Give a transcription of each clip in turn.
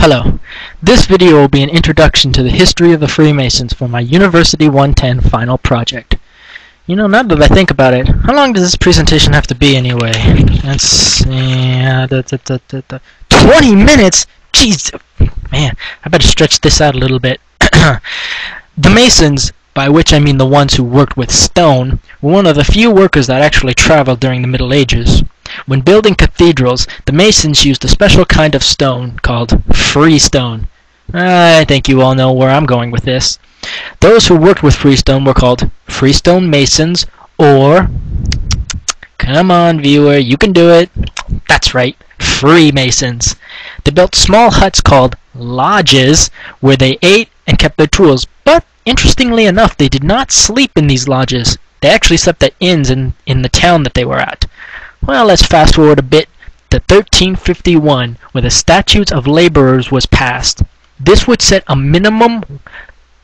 Hello. This video will be an introduction to the history of the Freemasons for my University 110 final project. You know, now that I think about it, how long does this presentation have to be anyway? Let's see, 20 minutes? Jeez, man, I better stretch this out a little bit. The Masons, by which I mean the ones who worked with stone, were one of the few workers that actually traveled during the Middle Ages. When building cathedrals, the Masons used a special kind of stone called freestone. I think you all know where I'm going with this. Those who worked with freestone were called freestone masons, or, come on viewer, you can do it, that's right, freemasons. They built small huts called lodges where they ate and kept their tools, but interestingly enough, they did not sleep in these lodges. They actually slept at inns in the town that they were at. Well, let's fast forward a bit to 1351, where the Statutes of Laborers was passed. This would set a minimum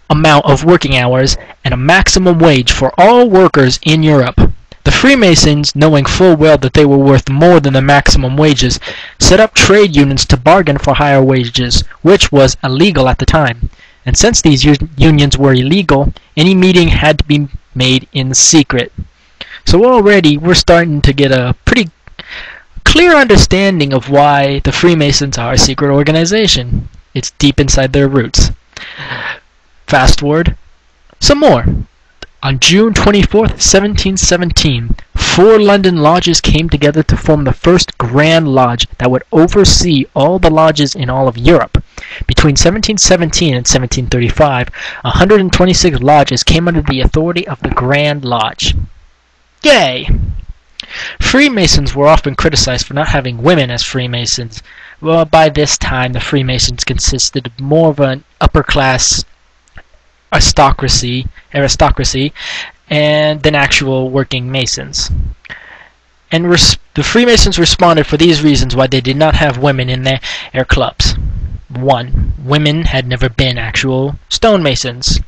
amount of working hours and a maximum wage for all workers in Europe. The Freemasons, knowing full well that they were worth more than the maximum wages, set up trade unions to bargain for higher wages, which was illegal at the time. And since these unions were illegal, any meeting had to be made in secret. So already we're starting to get a pretty clear understanding of why the Freemasons are a secret organization. It's deep inside their roots. Fast forward some more. On June 24th, 1717, 4 London lodges came together to form the first Grand Lodge that would oversee all the lodges in all of Europe. Between 1717 and 1735, 126 lodges came under the authority of the Grand Lodge. Yay! Freemasons were often criticized for not having women as Freemasons. Well, by this time, the Freemasons consisted of more of an upper-class aristocracy and than actual working Masons. And the Freemasons responded for these reasons why they did not have women in their clubs. 1. Women had never been actual stonemasons.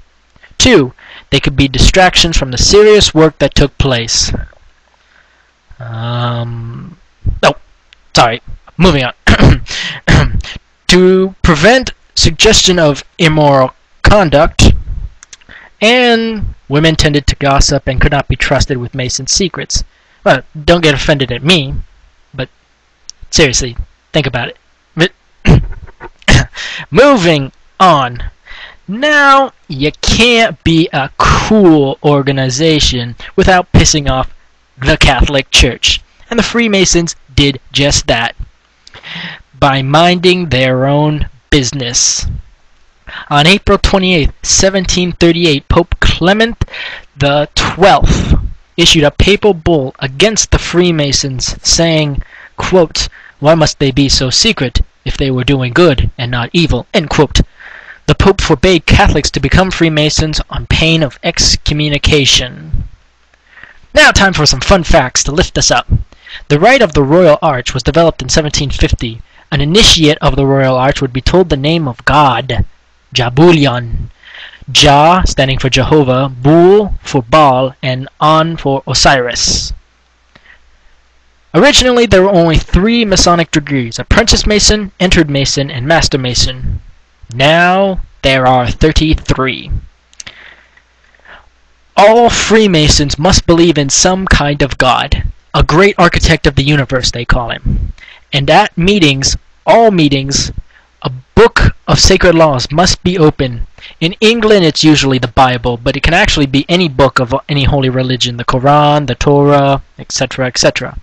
2. They could be distractions from the serious work that took place. Moving on. To prevent suggestion of immoral conduct, and women tended to gossip and could not be trusted with Mason secrets. Well, don't get offended at me, but seriously, think about it. Moving on. Now, you can't be a cool organization without pissing off the Catholic Church. And the Freemasons did just that by minding their own business. On April 28, 1738, Pope Clement XII issued a papal bull against the Freemasons, saying, quote, "Why must they be so secret if they were doing good and not evil?" End quote. The Pope forbade Catholics to become Freemasons on pain of excommunication. Now time for some fun facts to lift us up. The rite of the Royal Arch was developed in 1750. An initiate of the Royal Arch would be told the name of God, Jabulion. Jah standing for Jehovah, Bul for Baal, and An for Osiris. Originally there were only 3 Masonic degrees: Apprentice Mason, Entered Mason, and Master Mason. Now there are 33. All Freemasons must believe in some kind of God, a great architect of the universe they call him. And at meetings, all meetings, a book of sacred laws must be open. In England it's usually the Bible, but it can actually be any book of any holy religion, the Quran, the Torah, etc., etc.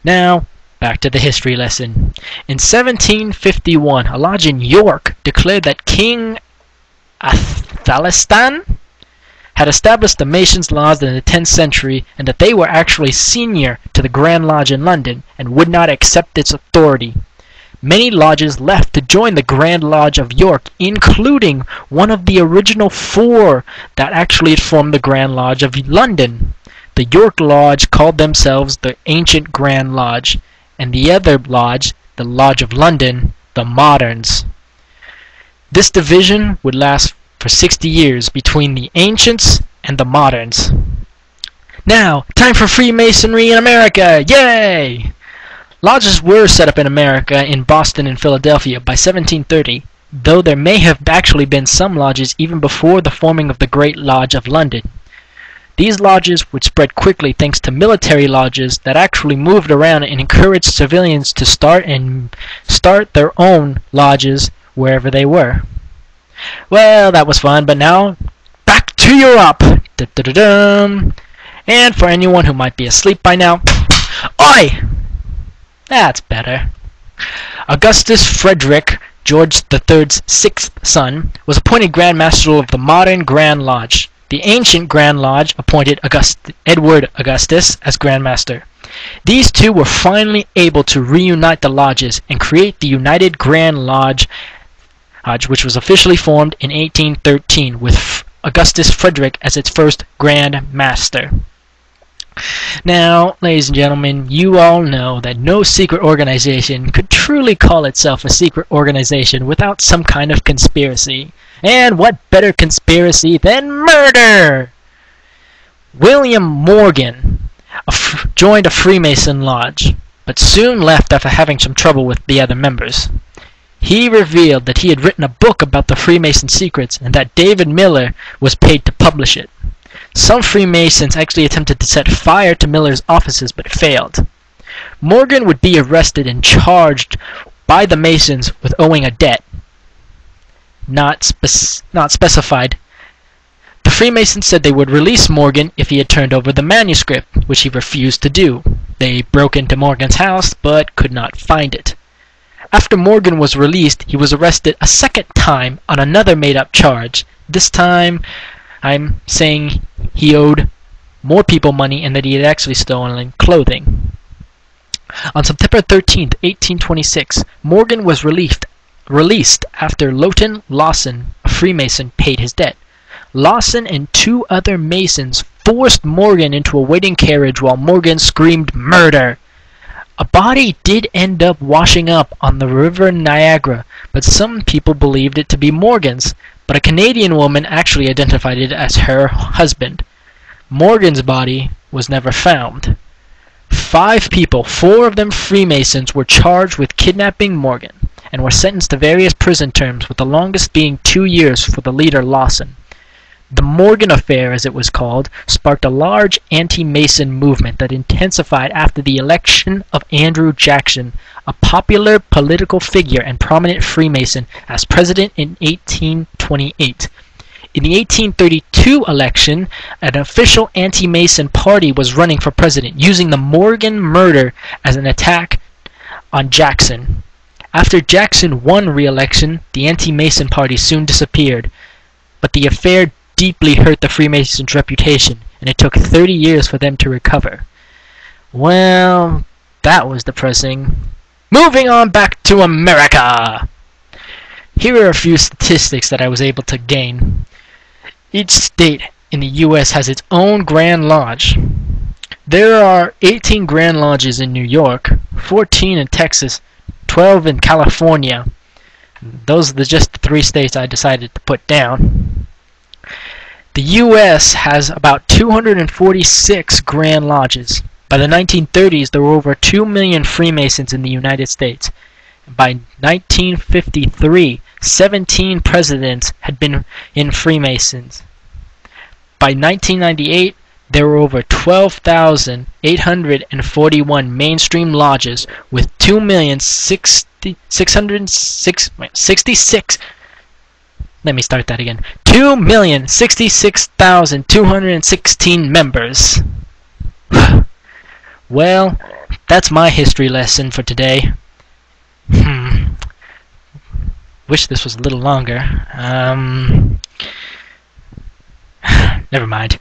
Now, back to the history lesson. In 1751, a lodge in York declared that King Athelstan had established the Masons' laws in the 10th century, and that they were actually senior to the Grand Lodge in London and would not accept its authority. Many lodges left to join the Grand Lodge of York, including one of the original 4 that actually had formed the Grand Lodge of London. The York Lodge called themselves the Ancient Grand Lodge, and the other lodge, the Lodge of London, the Moderns. This division would last for 60 years between the Ancients and the Moderns. Now, time for Freemasonry in America! Yay! Lodges were set up in America in Boston and Philadelphia by 1730, though there may have actually been some lodges even before the forming of the Great Lodge of London. These lodges would spread quickly thanks to military lodges that actually moved around and encouraged civilians to start their own lodges wherever they were. Well, that was fun, but now back to Europe. Da-da-da-dum. And for anyone who might be asleep by now, oi! That's better. Augustus Frederick, George III's sixth son, was appointed Grand Master of the modern Grand Lodge. The ancient Grand Lodge appointed Edward Augustus as Grand Master. These two were finally able to reunite the lodges and create the United Grand Lodge, which was officially formed in 1813 with Augustus Frederick as its first Grand Master. Now, ladies and gentlemen, you all know that no secret organization could truly call itself a secret organization without some kind of conspiracy. And what better conspiracy than murder? William Morgan joined a Freemason lodge, but soon left after having some trouble with the other members. He revealed that he had written a book about the Freemason secrets and that David Miller was paid to publish it. Some Freemasons actually attempted to set fire to Miller's offices, but failed. Morgan would be arrested and charged by the Masons with owing a debt. Not specified. The Freemasons said they would release Morgan if he had turned over the manuscript, which he refused to do. They broke into Morgan's house, but could not find it. After Morgan was released, he was arrested a second time on another made-up charge. This time, I'm saying he owed more people money and that he had actually stolen clothing. On September 13th, 1826, Morgan was released after Lowton Lawson, a Freemason, paid his debt. Lawson and two other Masons forced Morgan into a waiting carriage while Morgan screamed murder. A body did end up washing up on the River Niagara, but some people believed it to be Morgan's, but a Canadian woman actually identified it as her husband. Morgan's body was never found. 5 people, 4 of them Freemasons, were charged with kidnapping Morgan and were sentenced to various prison terms, with the longest being 2 years for the leader Lawson. The Morgan Affair, as it was called, sparked a large anti-Mason movement that intensified after the election of Andrew Jackson, a popular political figure and prominent Freemason, as president in 1828. In the 1832 election, an official anti-Mason party was running for president, using the Morgan murder as an attack on Jackson. After Jackson won re-election, the anti-Mason party soon disappeared, but the affair deeply hurt the Freemasons' reputation, and it took 30 years for them to recover. Well, that was depressing. Moving on back to America! Here are a few statistics that I was able to gain. Each state in the U.S. has its own Grand Lodge. There are 18 Grand Lodges in New York, 14 in Texas, 12 in California. Those are just the 3 states I decided to put down. The U.S. has about 246 Grand Lodges. By the 1930s, there were over 2 million Freemasons in the United States. By 1953, 17 presidents had been in Freemasons. By 1998, there were over 12,841 mainstream lodges with 2,066,216 members. Well, that's my history lesson for today. Wish this was a little longer. Never mind.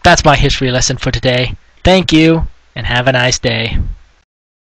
That's my history lesson for today. Thank you, and have a nice day.